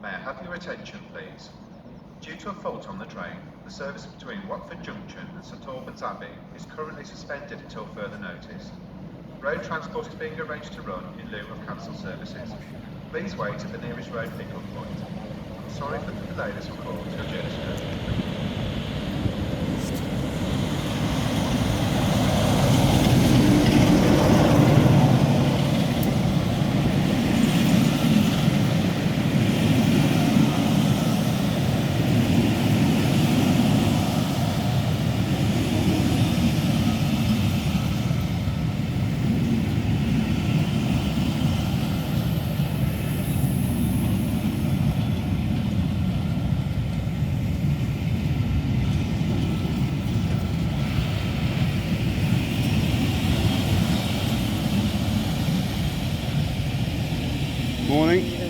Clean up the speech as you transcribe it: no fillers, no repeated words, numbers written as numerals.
May I have your attention, please? Due to a fault on the train, the service between Watford Junction and St Albans Abbey is currently suspended until further notice. Road transport is being arranged to run in lieu of cancelled services. Please wait at the nearest road pick-up point. I'm sorry for the delay this will cause your journey. Morning.